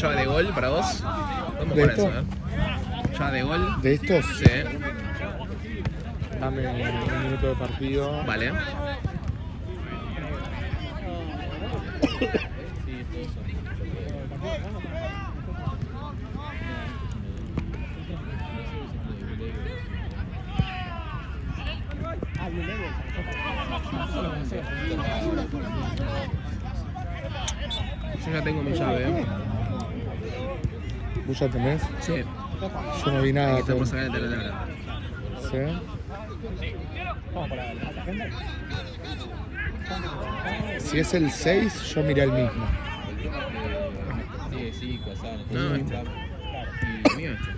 llave de gol para vos. Vamos ¿De por esto? eso, Llave de gol. ¿De estos? Sí. Dame un minuto de partido. Vale. Yo ya tengo mi llave, ¿Vos ya tenés? Sí. Yo no vi nada. Está por sacar el telón ahora. ¿Sí? Si es el 6, yo miré el mismo. Sí, casado. No, este. Y mío este.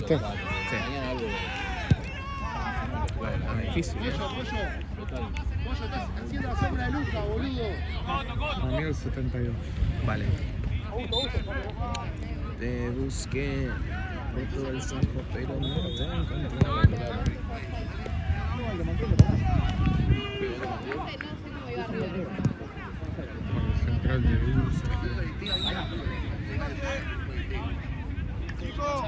¿Este? Sí. Ah, difícil, A mí el 72. Vale. Te busqué por todo el saco, pero no te encontré. Central de Dulce. Chicos,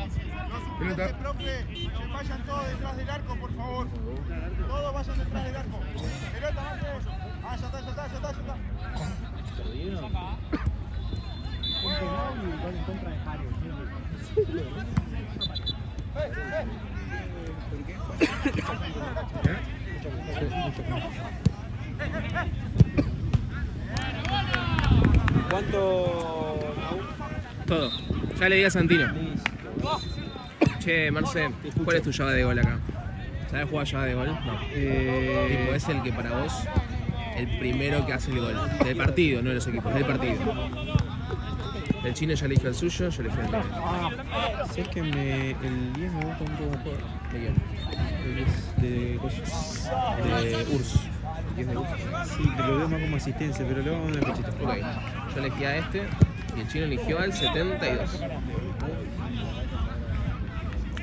los suplentes, profe, que vayan todos detrás del arco, por favor. Todos vayan detrás del arco. Pelota, Marcos. Ah, ya está. ¿Cuánto? Todo. Ya le di a Santino. Che, Marce, ¿cuál es tu llave de gol acá? ¿Sabes jugar llave de gol? No. Tipo, es el que para vos, el primero que hace el gol. Del partido, no de los equipos, del partido. El chino ya eligió el suyo, yo elegí el mío. Sé que el 10 me gusta un poco mejor. ¿De quién? El 10 de Urs. ¿El 10 de Urs? Sí, lo veo más como asistencia, pero le vamos a dar una pechita. Ok, yo elegí a este y el chino eligió al 72.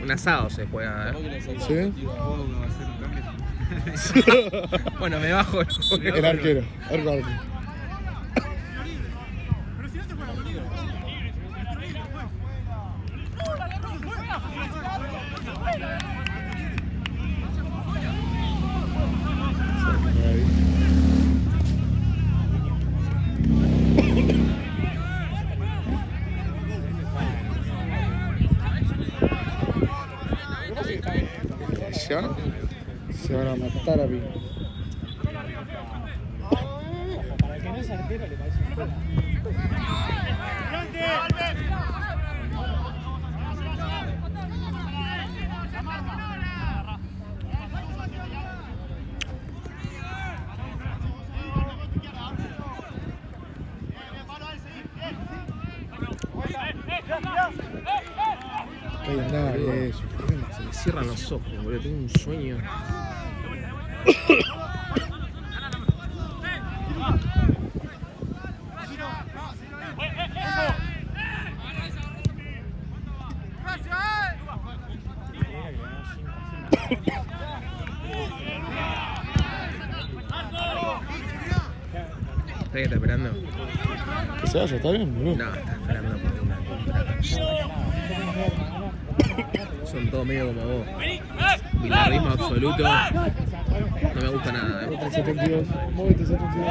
Un asado se juega, ¿Sí? Bueno, me bajo El arquero. Arco. Ya se van a matar a mí. Para el que no es arquero le parece un juego. No hay nada de eso. Se me cierran los ojos, boludo. Tengo un sueño. ¿Está que está esperando? Que se vaya, ¿está bien, boludo? No, está esperando por una contratación. Son todos medio como vos. Bilardismo absoluto. No me gusta nada, Otro 72. Móvete 72. No,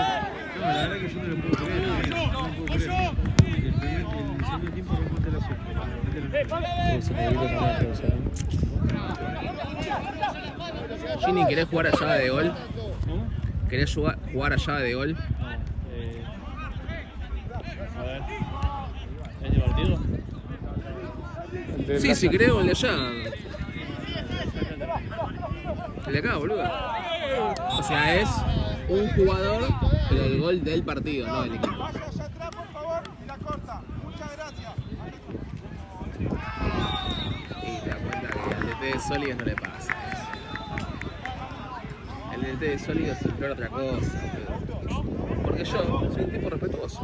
la verdad que yo no lo puedo creer. No lo puedo creer. El segundo tiempo no encontré la suerte. Se me olvidó también, o sea. Ginny, ¿querés jugar a llave de gol? ¿Querés jugar a llave de gol? A ver. ¿Es divertido? Sí, si querés, el de allá. El de acá, boludo. O sea, es un jugador, pero el gol del partido, no del equipo. Vaya allá atrás, por favor, y la corta. Muchas gracias. Y te das cuenta que al DT de sólidos no le pasa. El DT de sólidos explora otra cosa. Porque yo soy un tipo respetuoso.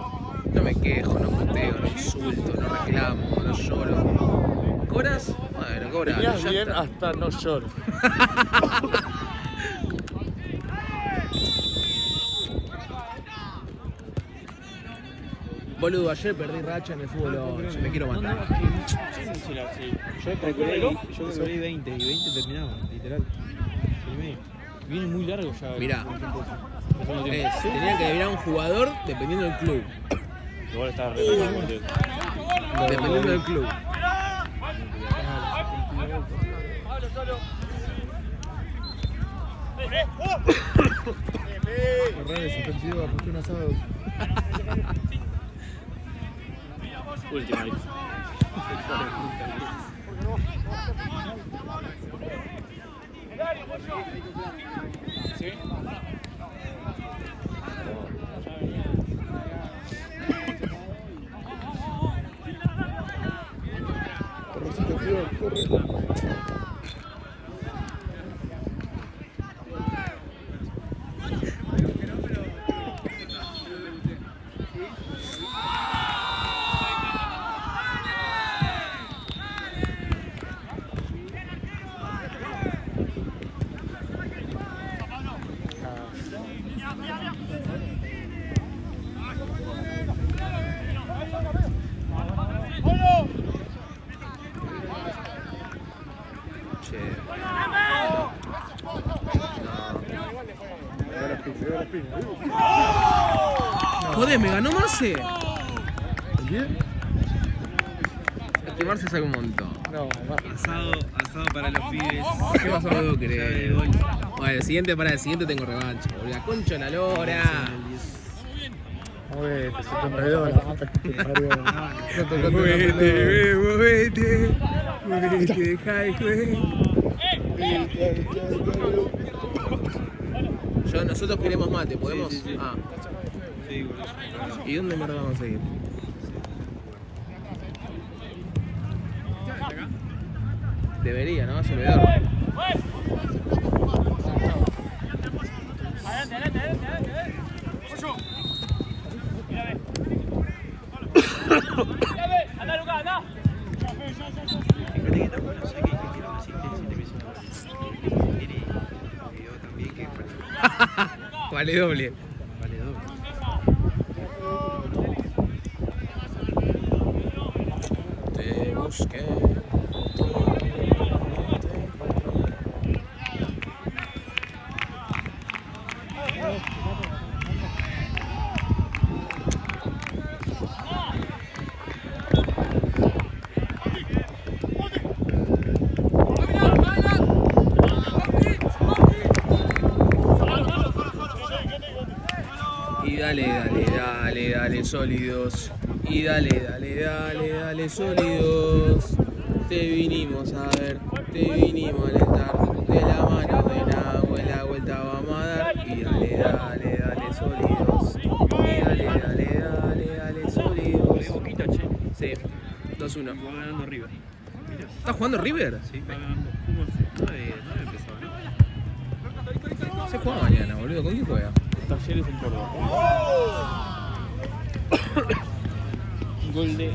No me quejo, no puteo, no insulto, no reclamo, no lloro. ¿Cobras? Bueno, cobras. Tenías Ya bien está. hasta no lloro. Boludo, ayer perdí racha en el fútbol 8, me quiero matar. Yo calculé 20 y 20 terminaba, literal. Viene muy largo ya. Mirá, tenía que deberá un jugador dependiendo del club. Igual estaba re mal el partido. Dependiendo del club. Corrales ofensivo, apostó un asado. Última. ¿Sí? Correcito, tío, corre. Joder, me ganó Marce. ¿Bien? Es que Marce saca un montón. No, Asado para los pibes. ¿Qué pasó? No puedo Ya de creer. gol. Bueno, el siguiente tengo revancha, boludo. La concha de la lora. Movete, 72, la puta que te parió. No tocó Movete, deja el juego. Nosotros queremos mate, ¿podemos? Sí, sí, sí. Ah, Sí, boludo. ¿y dónde mierda vamos a ir? Debería, ¿no? Se me da. Fíjate que tampoco no sé qué quiero asistencia de yo también que Vale doble. vale doble. Te busqué. Y dale, sólidos. Y dale, sólidos. Te vinimos a ver, te vinimos a alentar. De la mano de Nahue, la vuelta vamos a dar. Y dale, sólidos. Y dale, sólidos. De Boquita, che. Sí, 2-1. Va ganando River. Mirá. ¿Estás jugando River? Sí, va ganando. ¿Cómo hace? 9 empezaba, ¿no? Se juega mañana, boludo. ¿Con quién juega? Talleres en Córdoba. Gol de.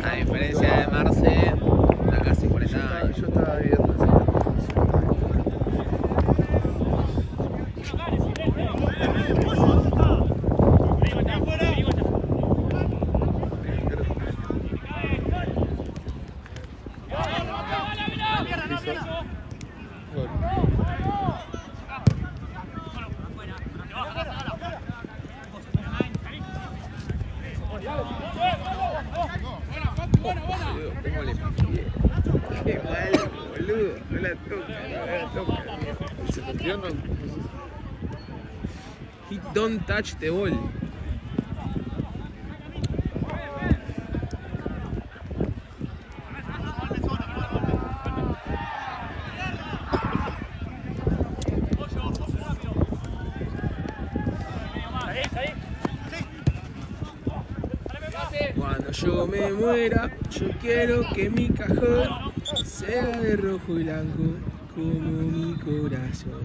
A diferencia de Marce, está casi 40 años. Yo estaba viendo ¿Cómo le piqué? Qué mal, boludo. No la toca. Se perdió, no. He don't touch the ball. yo me muera, yo quiero que mi cajón sea de rojo y blanco como mi corazón.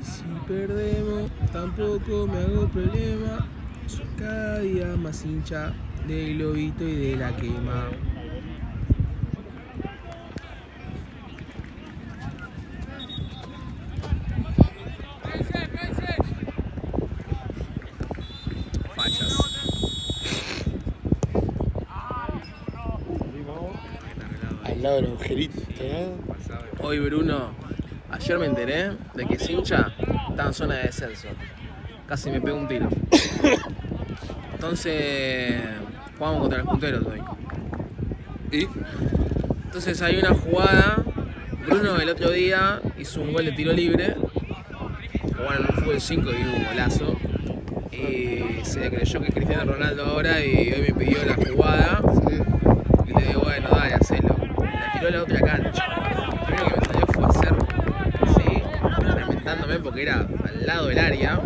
Y si perdemos, tampoco me hago problema. Soy cada día más hincha del globito y de la quema. Fachas. Al lado del agujerito, ¿no? Hoy Bruno, ayer me enteré de que Sincha está en zona de descenso. Casi me pegó un tiro. Entonces jugamos contra los punteros hoy. ¿Y? Entonces hay una jugada. Bruno el otro día hizo un gol de tiro libre. Bueno, en un fútbol 5 y un golazo. Y se creyó que Cristiano Ronaldo ahora y hoy me pidió la jugada. Sí. Y le digo, bueno, dale, hacelo. La tiró a la otra cancha. Lo primero que me salió fue hacer así, lamentándome porque era al lado del área.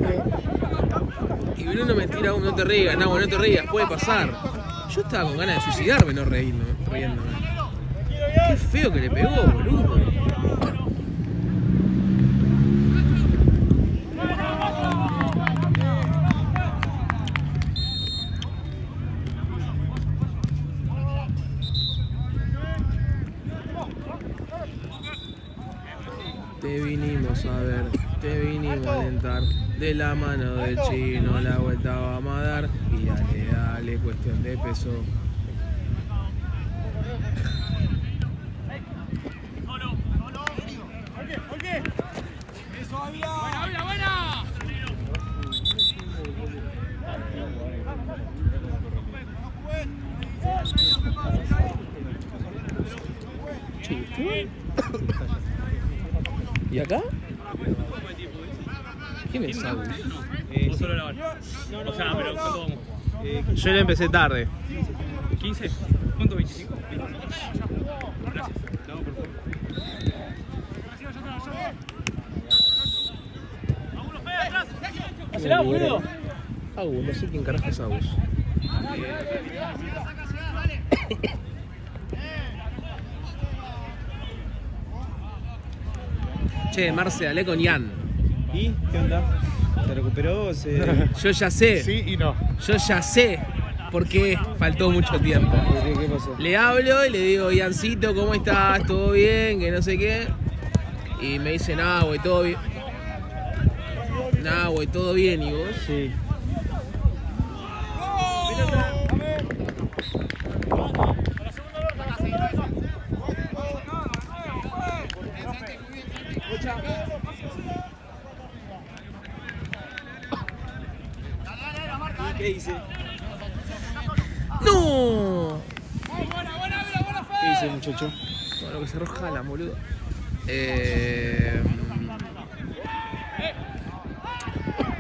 Y Bruno me tira un no te rías, no te rías, puede pasar. Yo estaba con ganas de suicidarme, no riéndome. Qué feo que le pegó, boludo. Te vinimos a ver, te vinimos a alentar. De la mano del chino la vuelta vamos a dar. Y dale, cuestión de peso. ¿Y acá? ¿Quién es Agus? Solo la hora. O sea, pero ¿cuánto vamos? Yo le empecé tarde. ¿15? ¿Cuánto? ¿25? Gracias. No, por favor. ¡Hacela, boludo! Agus, no sé quién carajo es Agus. Che, Marce, hablé con Ian. ¿Y qué onda? ¿Se recuperó? Yo ya sé. Sí y no. Yo ya sé por qué faltó mucho tiempo. ¿Qué pasó? Le hablo y le digo, Iancito, ¿cómo estás? ¿Todo bien? Que no sé qué. Y me dice, nah, güey, todo bien. Nah, güey, todo bien. ¿Y vos? Sí. ¿Qué dice? ¡No! ¿Qué dice el muchacho? Bueno, que se roja la boludo.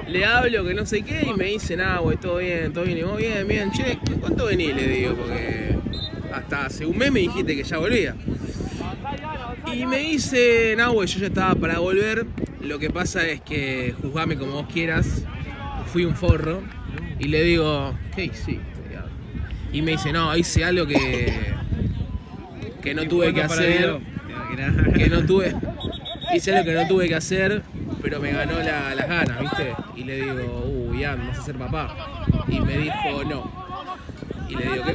Le hablo que no sé qué y me dice, nah, güey, todo bien. Y vos, bien, che, ¿cuánto venís? Le digo, porque hasta hace un mes me dijiste que ya volvía. Y me dice, nah, güey, yo ya estaba para volver. Lo que pasa es que juzgame como vos quieras. Fui un forro. Y le digo, ¿qué hiciste? Y me dice, no, hice algo que no tuve que hacer. Hice algo que no tuve que hacer, pero me ganó las ganas, ¿viste? Y le digo, ya, ¿me vas a ser papá? Y me dijo, no. Y le digo, ¿qué?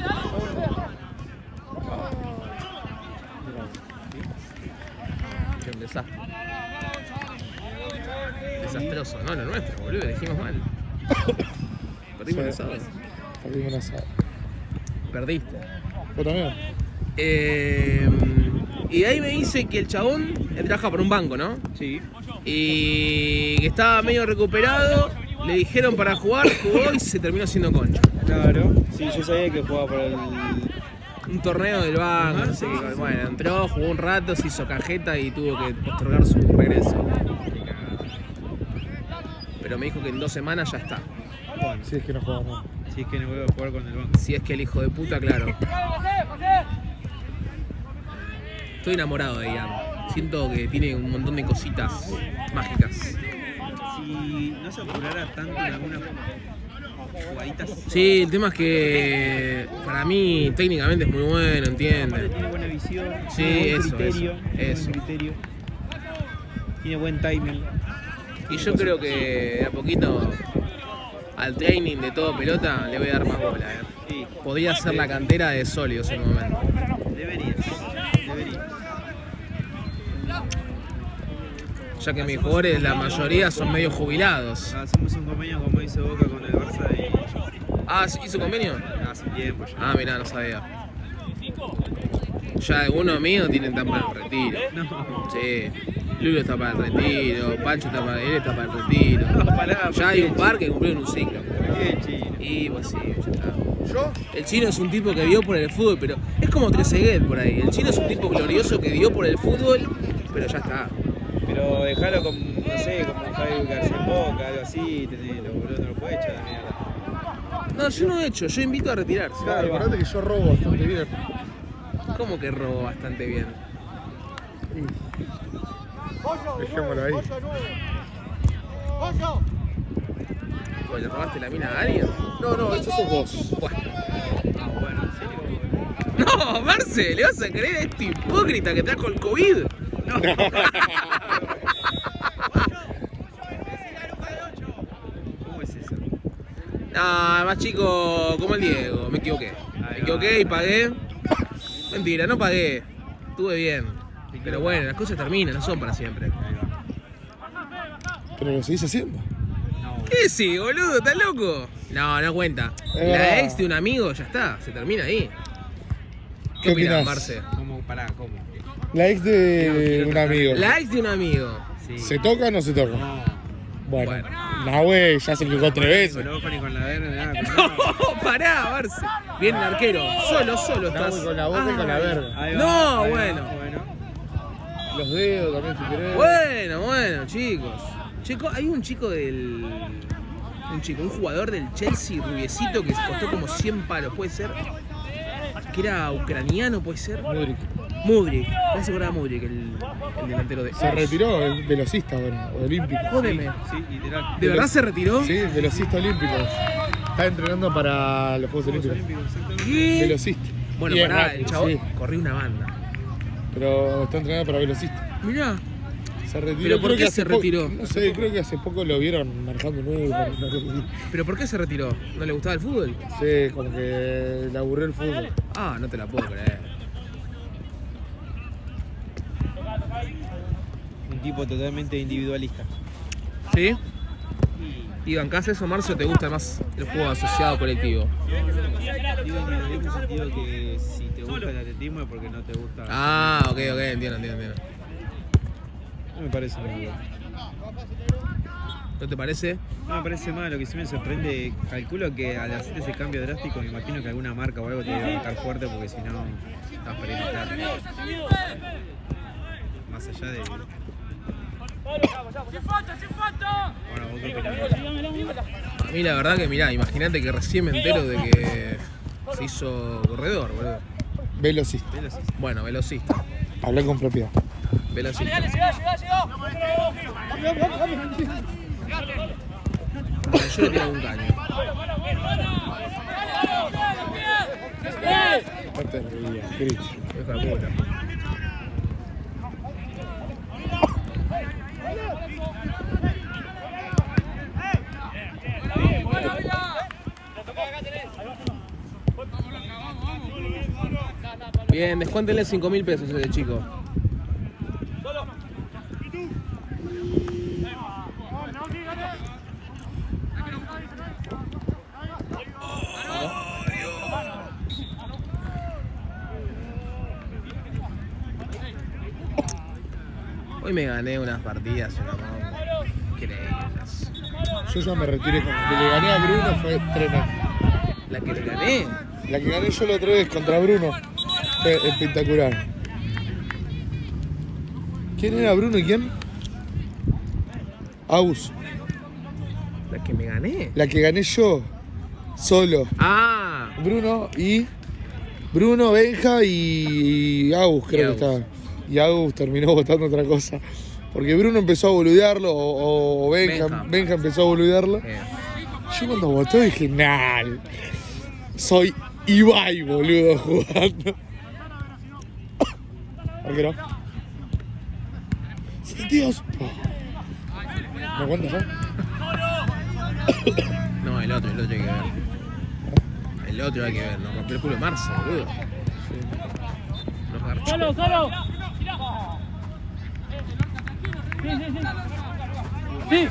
Qué desastre. Desastroso, no, lo nuestro, boludo, elegimos mal. Perdimos el sábado. Perdimos el sábado. Perdiste. ¿Vos también? Y ahí me dice que el chabón trabaja por un banco, ¿no? Sí. Y que estaba medio recuperado, le dijeron para jugar, jugó y se terminó haciendo concha. Claro. Sí, yo sabía que jugaba para el... Un torneo del banco, no sé qué. Bueno, entró, jugó un rato, se hizo cajeta y tuvo que postergar su regreso. Pero me dijo que en 2 semanas ya está. Bueno, Si es que no jugamos. si es que no voy a jugar con el banco. Si es que el hijo de puta, claro. Estoy enamorado de Ian. Siento que tiene un montón de cositas mágicas. Sí, Y no se apurara tanto en algunas jugaditas. Sí, el tema es que para mí técnicamente es muy bueno, Aparte entiende. tiene buena visión, Sí, tiene buen eso, criterio, eso, tiene eso. buen criterio, tiene buen timing. Y yo creo que de a poquito al training de todo pelota le voy a dar más bola. Sí, Podría ser la cantera de Sólidos en un momento. debería. Ya que mis jugadores, la mayoría son medio jubilados. Hacemos un convenio como hizo Boca con el Barça Ah, ¿sí ¿hizo convenio? y hace tiempo ya. Ah, mirá, no sabía. Ya algunos míos tienen tan para el retiro. No, Sí. Lulo está para el retiro, Pancho está para él, está para el retiro. no, pará. Ya hay un par que cumplieron un ciclo. ¿Qué chino? Y pues sí, ya está. ¿Yo? El chino es un tipo que dio por el fútbol, pero es como Trezeguet por ahí. El chino es un tipo glorioso que dio por el fútbol, pero ya está. Pero dejalo con, no sé, como Javi García en Boca, algo así, tenelo, boludo, no lo puede echar a la mierda. No, yo no he hecho, yo invito a retirarse. Claro, acordate que yo robo bastante bien. ¿Cómo que robo bastante bien? Dejémoslo ahí. Pues, ¿le robaste la mina a alguien? No, eso sos vos. Bueno. Ah, bueno, ¿en serio? No, Marce, ¿le vas a creer a este hipócrita que trajo el COVID? No. ¿Cómo es eso? No, más chico como el Diego, me equivoqué. Me equivoqué y pagué. Mentira, no pagué. Estuve bien. Pero bueno, las cosas terminan, no son para siempre. Pero lo seguís haciendo. ¿Qué sí, boludo? ¿Estás loco? No, no cuenta. Es La verdad. ex de un amigo ya está, se termina ahí. ¿Qué opinás, opinás? Marce? ¿Cómo? Pará, ¿cómo? La ex de Quiero un amigo. La ex de un amigo. Sí. ¿Se toca o no se toca? No. Bueno, Bueno. Nahue ya se picó 3 veces. Con el ojo ni con la verde, nada. No, pará, Marce. Viene el arquero. Solo estás. Nahue con la boca y con la verga. Ahí va, No, ahí va, bueno. Los dedos también si querés. Bueno, chicos. Chico, hay un chico del. Un jugador del Chelsea, rubiecito, que costó como 100 palos, puede ser. Que era ucraniano, puede ser. Mudryk. Mudryk. No se acordaba Mudryk, el delantero de. Se retiró el velocista ahora, o olímpico. Jódeme. Sí, literal. ¿De verdad se retiró? Sí, velocista olímpico. Está entrenando para los Juegos Olímpicos. ¿Qué? Velocista. Bueno, Y es pará, rápido, el chabón sí, corrió una banda. pero está entrenando para velocista. Mirá. Se retiró. ¿Pero por creo qué que se hace po- retiró? No sé, creo que hace poco lo vieron manejando un Uber. No sé. ¿Pero por qué se retiró? ¿No le gustaba el fútbol? Sí, como que le aburrió el fútbol. Ah, no te la puedo creer. Un tipo totalmente individualista. ¿Sí? ¿Y bancás eso, Marcio, o te gusta más el juego asociado colectivo? Digo individualista en el sentido que si te gusta el atletismo es porque no te gusta. Ah, ok, entiendo. No me parece muy bueno. ¿No te parece? No me parece mal, lo que sí me sorprende, calculo que al hacer ese cambio drástico me imagino que alguna marca o algo te debe bancar fuerte porque si no estás perdiendo plata. Más allá de... Bueno, ¿vos qué opinás? A mí la verdad que mirá, imagínate que recién me entero de que se hizo corredor, boludo. Velocista. Bueno, velocista. Hablé con propiedad. Velocista. Bueno, yo le tiro un caño. No te rías, Gris. Hija de puta. Bien, descuéntenle 5.000 pesos a ese chico. Hoy me gané unas partidas, increíbles. Yo ya me retiré con la que le gané a Bruno fue tremendo. La que le gané. La que gané yo la otra vez contra Bruno fue espectacular. ¿Quién era Bruno y quién? Aus. La que me gané. La que gané yo, solo. Ah, Bruno, Benja y Agus creo Y que Agus. estaba. Y Agus terminó votando otra cosa. Porque Bruno empezó a boludearlo o Benja empezó a boludearlo. Yo cuando votó dije, nah, soy Ibai, boludo, jugando. Arquero. ¡Dios! ¿Me cuentas ya? No, el otro hay que ver. El otro hay que ver, nos rompió el culo Marce, boludo. Nos garchó. ¡Solo! Sí.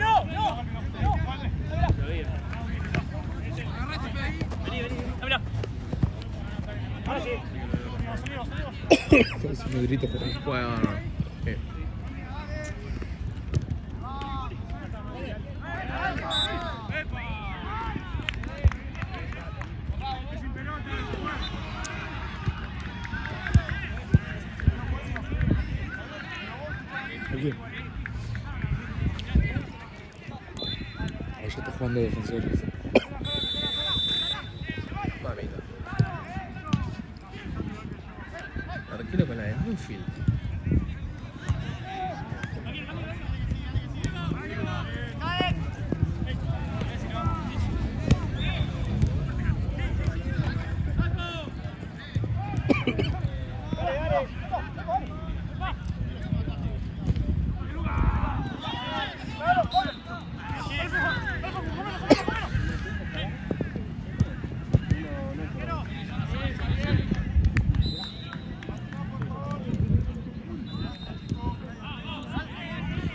No. Vení. Ahora sí. Ese negrito por ahí. Bueno, Aquí. Ahí ya está jugando defensores. mamita. Arquero con la de Newfield.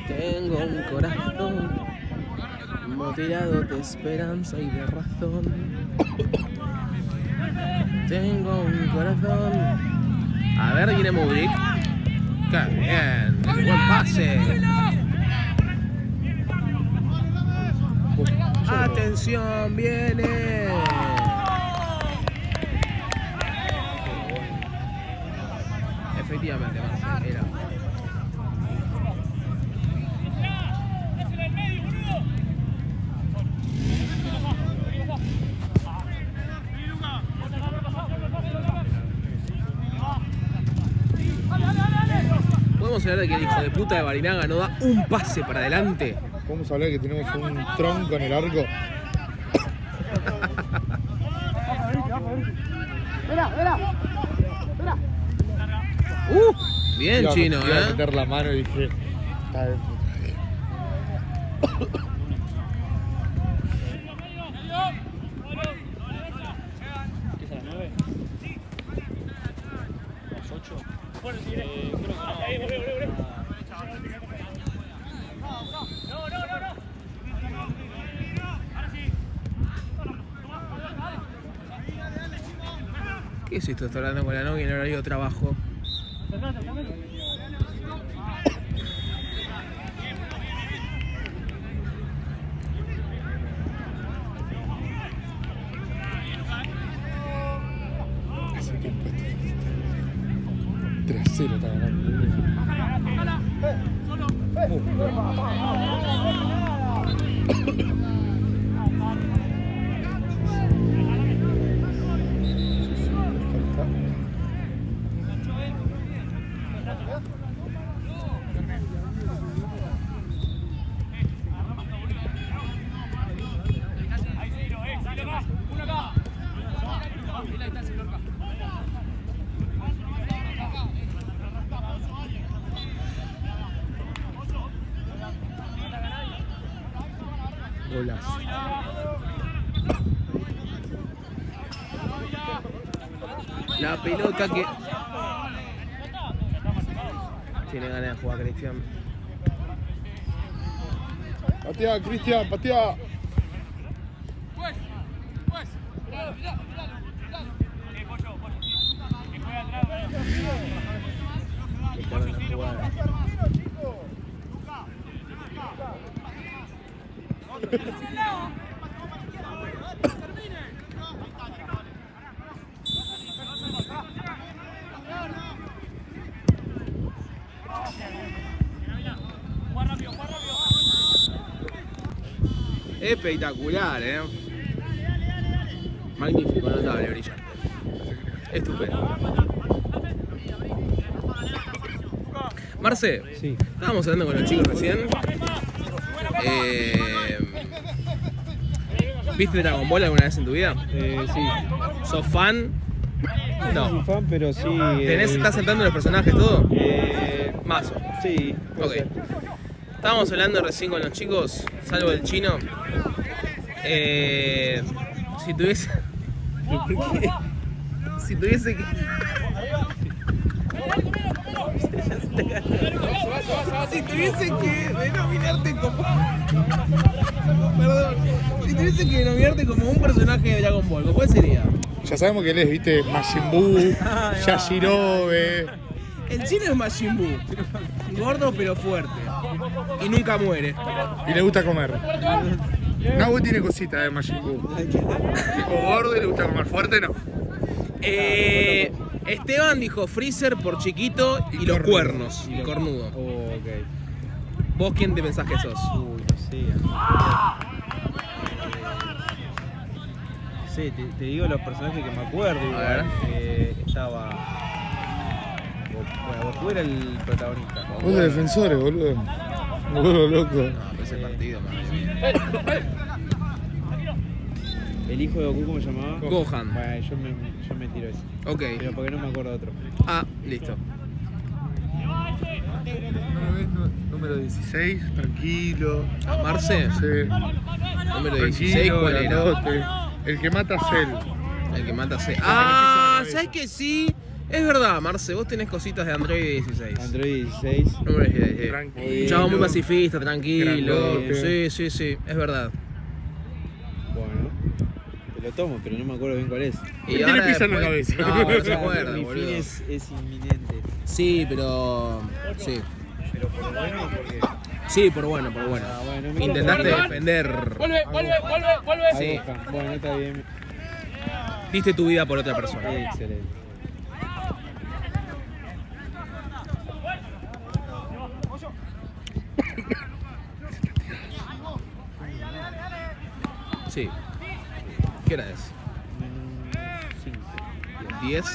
Tengo un corazón motilado de esperanza y de razón. Tengo un corazón. A ver, viene Mudrik. ¡Qué bien! ¡Buen pase! ¡Atención! ¡Viene! Efectivamente, Marce, era. ¿Podemos hablar de que el hijo de puta de Barinaga no da un pase para adelante? Podemos hablar de que tenemos un tronco en el arco. Bien, Chino, Iba a meter la mano y dije, está de puta. ¿Qué es esto? Está hablando con la novia en el horario de trabajo. Hace tiempo esto. 3-0 está ganando. Golazo. La pelota que... Tiene ganas de jugar Cristian. Patea, Cristian, patea. Está en la jugada. Espectacular, magnífico, notable, brillante. Estupendo. Marce, Sí. estábamos hablando con los chicos recién. ¿Viste Dragon Ball alguna vez en tu vida? Sí. ¿Sos fan? No soy No. fan, pero sí. ¿Estás saltando los personajes todo? Mazo. Sí. puede Ok. ser. Estábamos hablando recién con los chicos, salvo el chino. Si tuviese. Si tuviese que. Si tuviese que denominarte como. Perdón. Si tuviese que denominarte como un personaje de Dragon Ball, ¿cuál sería? Ya sabemos que él es, viste, Majin Buu, Yajirobe. El chino es Majin Buu. Gordo pero fuerte. Y nunca muere. Y le gusta comer. Nahu tiene cositas de Majin Buu. Tipo gordo y le gusta comer. Fuerte no. Esteban dijo Freezer por chiquito y los cuernos. Y cornudo. Oh, ok. ¿Vos quién te pensás que sos? Uy, no sé. No sé, te digo los personajes que me acuerdo. A Igual. Estaba. Bueno, Goku era el protagonista. Vos de defensores, boludo. Me vuelvo loco. No, pero ese partido, madre mía. ¿El hijo de Goku cómo se llamaba? Gohan. Bueno, yo me tiro ese. Ok. Pero porque no me acuerdo otro. Ah, listo. ¿No ves? Número 16, tranquilo. Marce, Sí. número 16, ¿cuál era? grandote. El que mata a Cell. El que mata a Ah, ¿sabes que sí? Es verdad, Marce, vos tenés cositas de Android 16. Android 16. Número 16. Tranquilo. Chavo muy pacifista, tranquilo. Grandote. Sí, es verdad. Bueno, te lo tomo, pero no me acuerdo bien cuál es. Y Tiene ahora pizza en la después- cabeza. No, no se Claro, acuerda, mi boludo. fin es inminente. Sí, pero. Sí. Pero por lo menos porque. Sí, por bueno. Ah, bueno, me Intentaste acuerdo. defender. Vuelve. A Sí. Gohan. Bueno, está bien. Diste tu vida por otra persona. Excelente. Sí. ¿Qué hora es? 10.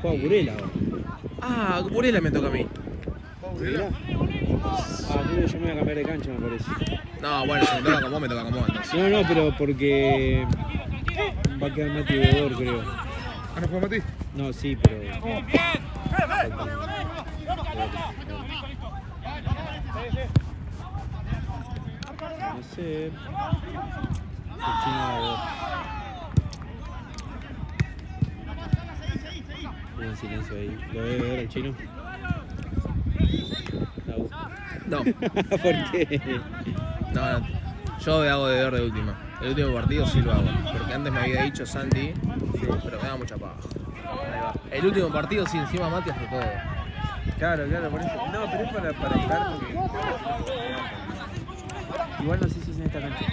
Juega Burela ahora. Ah, Burela me toca a mí. ¿Burela? Ah, creo que yo me voy a cambiar de cancha, me parece. No, bueno, si me toca con vos, me toca con vos entonces. No, pero porque. Va a quedar Mati Vedor, creo. ¿Ah, no juega Mati? No, sí, pero. No sé. El chino Vedor. Hubo un silencio ahí. ¿Lo debe ver el chino? No, ¿Por qué? no. Yo hago de ver de última. El último partido sí lo hago. Porque antes me había dicho Santi, pero me da mucha paja. El último partido sí, encima Mati hace todo. Claro, por eso. No, pero es para estar porque. Igual no sé si es en esta cancha.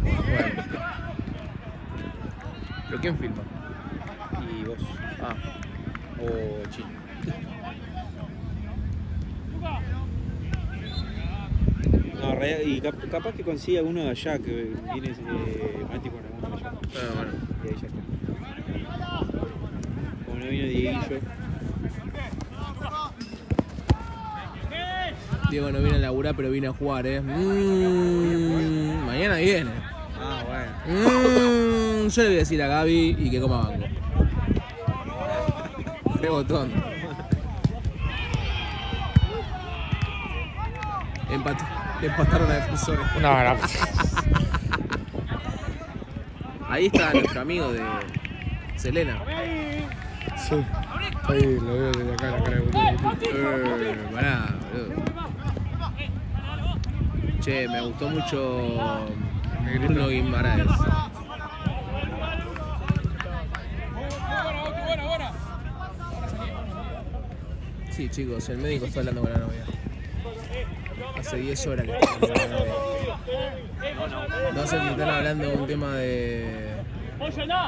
Bueno. ¿Pero quién filma? Y vos. Ah, O Chino. No, y capaz que consiga uno de allá, que viene Mati con alguno de allá. bueno. Y ahí ya está. Como no vino Dieguillo. Diego no viene a laburar, pero viene a jugar, mañana viene. Ah, bueno. Yo le voy a decir a Gaby y que coma banco. Qué botón. Empataron a defensores. No. Ahí está nuestro amigo de Selena. Sí. Ahí lo veo desde acá la cara de boludo. Pará, boludo. Che, me gustó mucho Bruno Guimaraes. Sí, chicos, el médico está hablando con la novia. Hace 10 horas que está hablando con la novia. No sé si están hablando de un tema de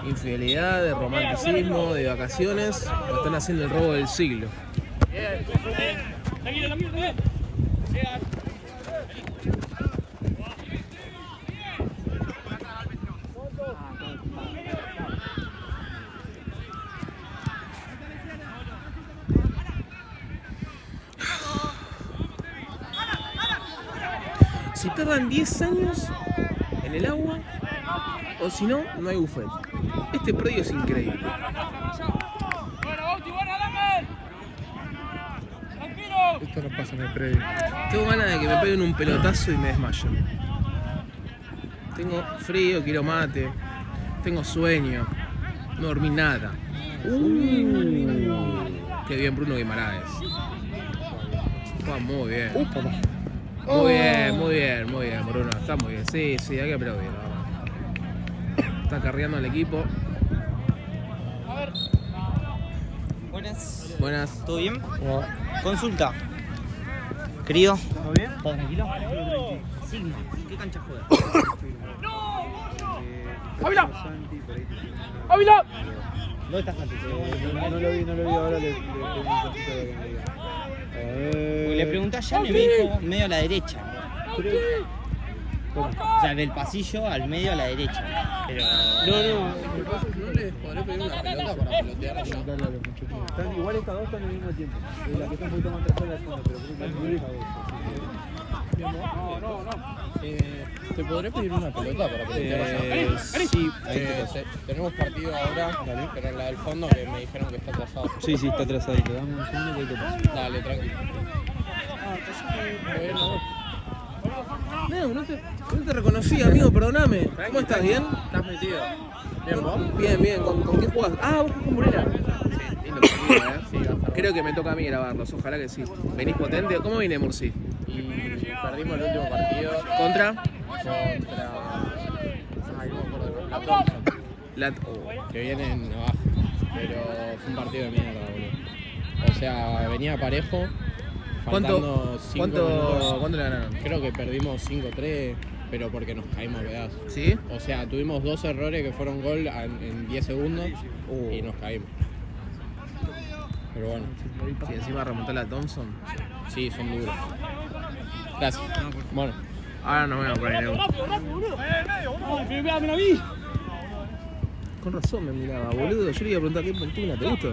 infidelidad, de romanticismo, de vacaciones, o están haciendo el robo del siglo. Tranquilo. tardan 10 años en el agua, o si no, no hay buffet. Este predio es increíble. Esto no pasa en el predio. Tengo ganas de que me peguen un pelotazo y me desmayen. Tengo frío, quiero mate. Tengo sueño. No dormí nada. Qué bien Bruno Guimaraes. Muy bien. Muy bien, Bruno. Está muy bien. Sí, hay que aplaudir, la verdad. Está carreando al equipo. Buenas. Buenas. ¿Todo bien? Consulta. Querido. ¿Todo bien? ¿Todo tranquilo? Sigma. ¿Qué cancha juega? ¡Ávila! Santi, por ahí. ¡Ávila! ¿Dónde está Santi? No lo vi, ahora le tengo un mensajito de que me diga. Porque le pregunté a Jan y me dijo medio a la derecha. ¿Cómo? O sea, del pasillo al medio a la derecha. Pero. ¿No les podré pedir una pelota para pelotear allá? Dale a los muchachos. Están, igual estas dos están al mismo tiempo. La que está un poquito más atrás de la segunda, pero creo que es muy lejos. ¿Te podré pedir una pelota para pelotear allá? Sí, Tenemos partido ahora, pero en la del fondo que me dijeron que está atrasado. sí, está atrasadito. Dame un segundo que ahí te paso. Dale, tranquilo. No te reconocí, amigo, perdóname. ¿Cómo estás? ¿Bien? ¿Estás metido? ¿Bien vos? Bien. ¿Con qué jugás? Ah, vos jugás con Burela. Sí, lindo partido, Creo que me toca a mí grabarlos, ojalá que sí. ¿Venís potente? ¿Cómo viene Murci? Y perdimos el último partido ¿Contra? Ay, no me acuerdo. La Thompson, que viene en abajo. Pero fue un partido de mierda, boludo. O sea, venía parejo. Faltando 5 minutos. ¿Cuánto le ganaron? Creo que perdimos 5-3, pero porque nos caímos a pedazos. ¿Sí? O sea, tuvimos 2 errores que fueron gol en 10 segundos y nos caímos. Pero bueno. Sí, encima remontó la Thompson. Sí, son duros. Gracias. Bueno. Ahora nos vemos por ahí, Neu. Con razón me miraba, boludo. Yo le iba a preguntar qué película te gusta.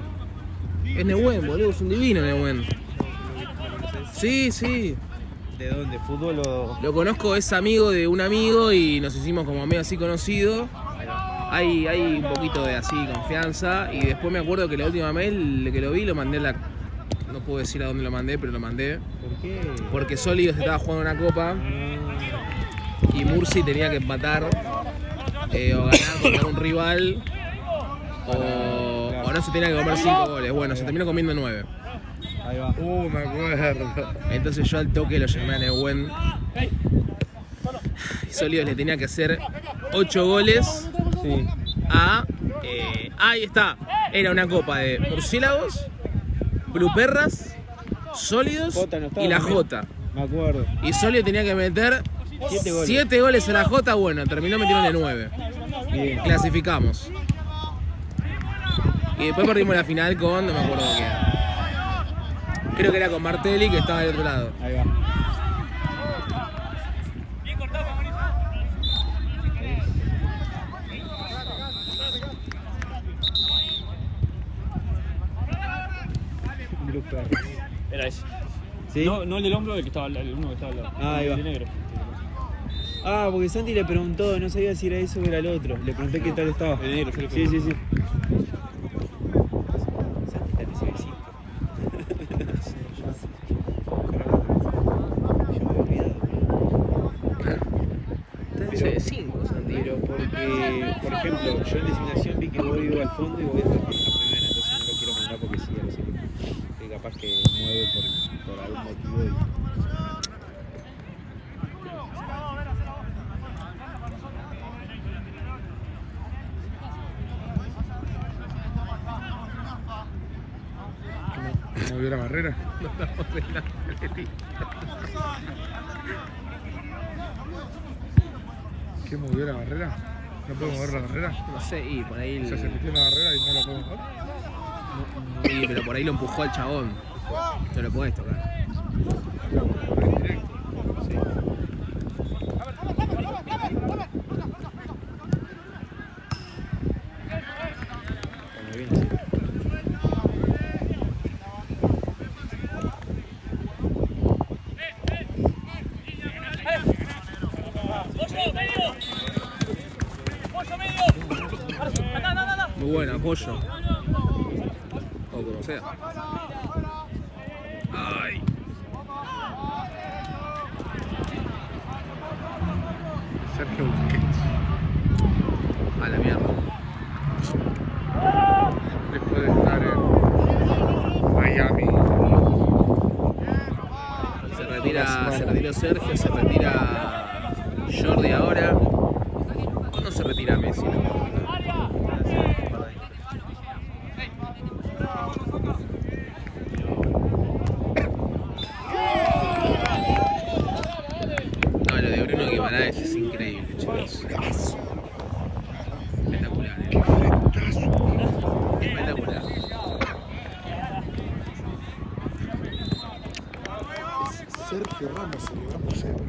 Es Nehuen, boludo, es un divino Nehuen. Sí. ¿De dónde? ¿Fútbol o...? Lo conozco, es amigo de un amigo y nos hicimos como medio así conocidos. Hay un poquito de así confianza y después me acuerdo que la última vez que lo vi lo mandé a la... No puedo decir a dónde lo mandé, pero lo mandé. ¿Por qué? Porque Sólidos estaba jugando una copa y Murci tenía que empatar o ganar contra un rival o no se tenía que comer 5 goles. Bueno, se terminó comiendo 9. Ahí va. Me acuerdo. Entonces yo al toque lo llamé a Nehuen. Y Sólidos le tenía que hacer 8 goles Sí. a... ahí está. Era una copa de murciélagos, Bluperras, Sólidos Jota no estaba y la también. Jota. Me acuerdo. Y Sólidos tenía que meter 7 goles. 7 goles a la Jota. Bueno, terminó metiéndole 9. Bien. Clasificamos. Y después perdimos la final con... No me acuerdo qué era. Creo que era con Martelli, que estaba del otro lado. Ahí va. Era ese. ¿Sí? No el del hombro, el que estaba el uno que estaba al lado. Ah, ahí va. El de negro. Ah, porque Santi le preguntó, no sabía si era eso o era el otro. Le pregunté qué tal estaba. El negro, yo le Sí. pregunté. Santi está recién. Yo me había olvidado. Está de 5, Santi. Pero porque, por ejemplo, yo en designación vi que vos ibas al fondo y vos ibas a la primera, entonces no lo quiero mandar porque sí, ya lo sé. Que capaz que mueve por algún motivo y... ¿Movió la barrera? ¿Qué movió la barrera? ¿No puedo mover la barrera? No sé, y por ahí... O sea, se metió en la barrera y no la puedo mover. Sí, pero por ahí lo empujó al chabón. No lo podés tocar. Cuando viene así. bueno, apoyo. O como sea. Ay. Sergio Busquets. A la mierda. Después de estar en Miami. Se retira Sergio, se retira Jordi ahora. ¿O no se retira Messi? No? No, lo de Bruno Guimaraes es increíble, chicos. Espectacular, espectacular. Sergio Ramos celebramos siempre.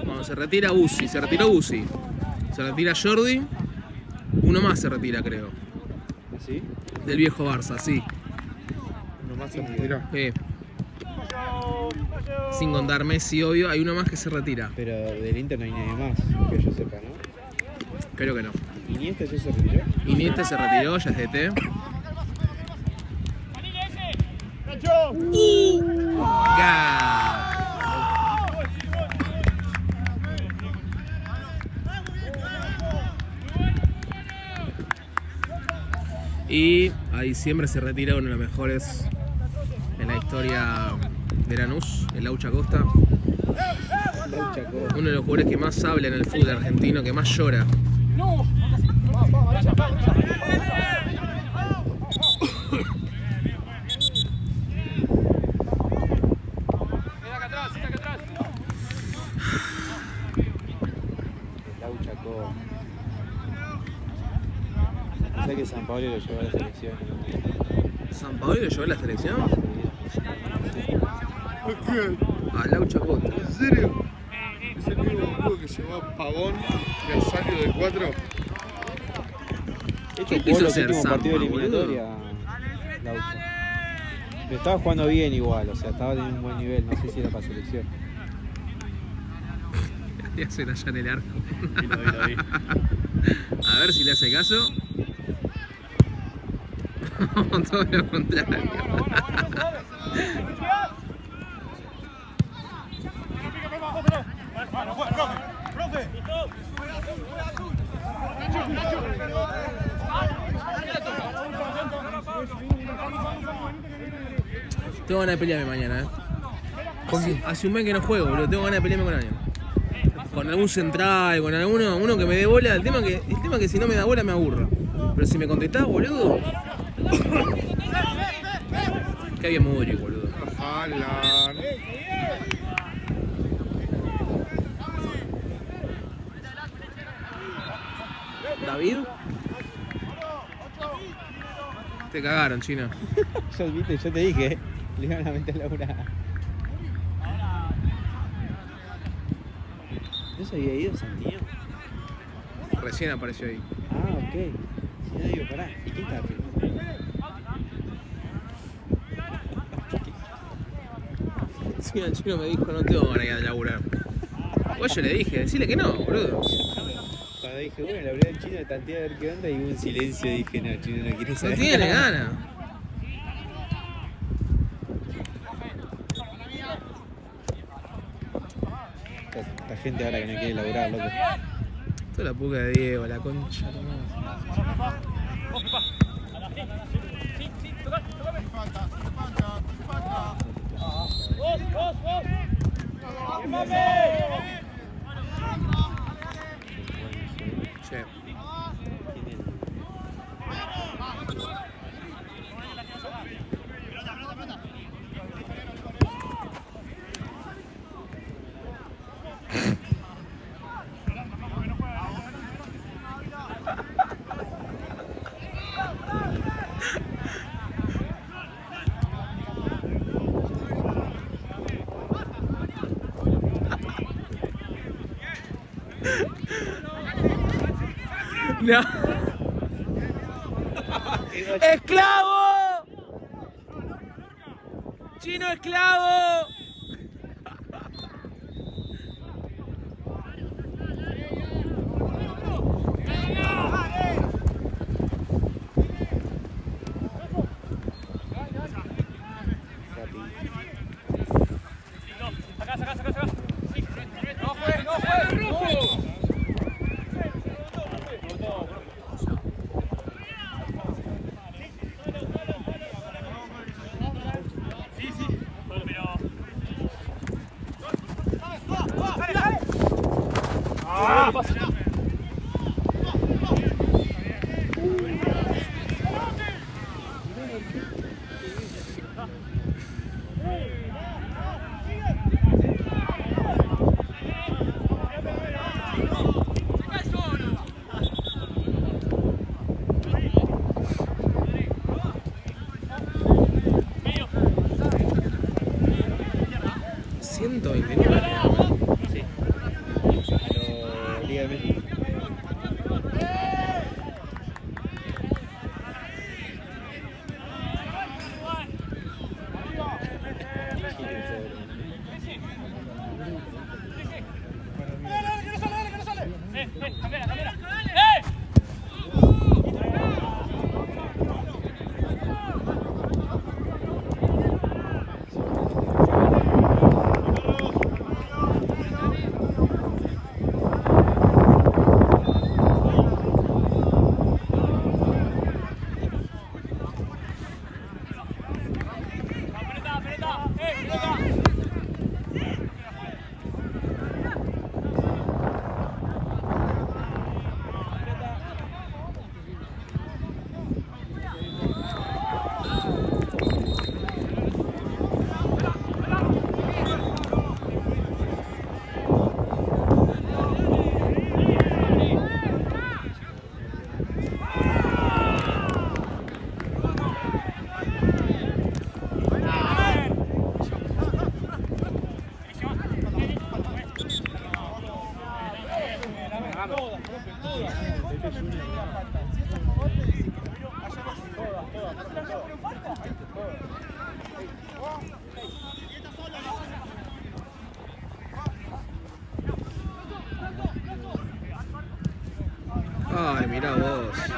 Bueno, se retira Uzi, se retiró Uzi. Se retira Jordi. Uno más se retira, creo. ¿Sí? Del viejo Barça, sí. Nomás se retira. Sin contar Messi, obvio, hay uno más que se retira. Pero del Inter no hay nadie más, que yo sepa, ¿no? Creo que no. ¿Iniesta ya se retiró? Iniesta se retiró, ya es DT. Y a diciembre se retira uno de los mejores en la historia de Lanús, el Laucha Costa. Uno de los jugadores que más habla en el fútbol argentino, que más llora. Sé que San Pablo lo llevó a la selección. ¿San Pablo lo llevó a la selección? ¿Qué? A Laucha Costa. ¿En serio? ¿Es el mismo boludo que llevó a Pavón y a Salio de 4? ¿Qué Jugó quiso los hacer últimos Zampa, partidos de boludo? eliminatoria, Laucha. Pero estaba jugando bien igual, o sea, estaba teniendo un buen nivel, no sé si era para selección. Y hacer allá en el arco. A ver si le hace caso. Todo lo contrario. Tengo ganas de pelearme mañana, Hace un mes que no juego, boludo. Tengo ganas de pelearme con alguien. Con algún central, con uno que me dé bola. El tema que si no me da bola me aburro. Pero si me contestás, boludo. Qué bien Modric, boludo. Haaland. David. Te cagaron, chino. Yo te dije, le iban a meter la hora. ¿No se había ido Santino? Recién apareció ahí. Ah, ok. Si no digo, pará, ¿y quién estaba filmando? Sí, el chino me dijo, no tengo ganas de laburar. Pues yo le dije, decile que no, boludo. Cuando dije, bueno, la verdad el chino de tantear a ver qué onda y hubo un silencio y dije, no, el chino no quiere No saber. tiene ganas. Esta gente ahora que no quiere laburar, loco. Toda la puca de Diego, la concha. Sí. No. ¡Esclavo! ¡Chino esclavo! Liga de México. Ay, mira vos.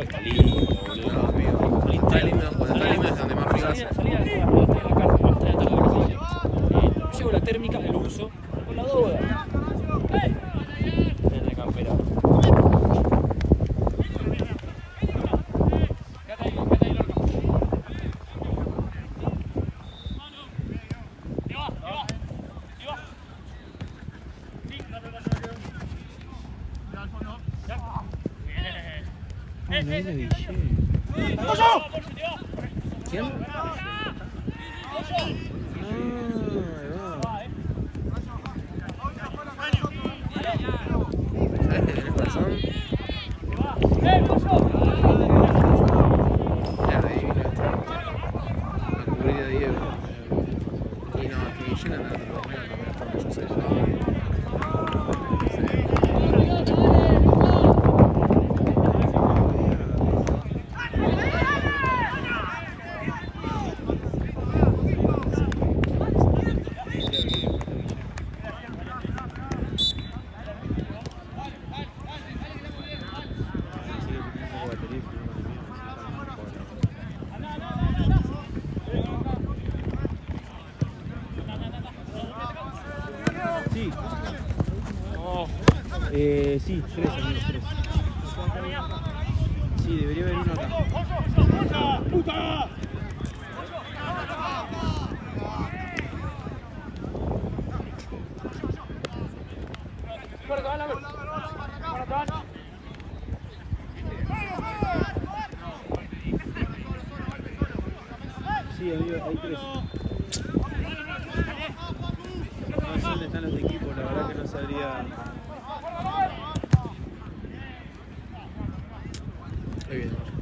está lindo, boludo. No, amigo. Cuando está lindo es donde más frío hace. Salía de la cárcel, basta de estar en la cárcel. Llevo la térmica, el uso, con la duda. En la campera. ¿Quién? ¿Sabes que tenés razón? Ya, de ahí vino esto. A cubrir a Diego. Y no, aquí llenan de otro momento, pero yo sé. Sí, 3 amigos, 3. Sí, debería haber uno acá. Sí, amigo, hay 3. No sé dónde están los equipos, la verdad que no sabría. Muy bien.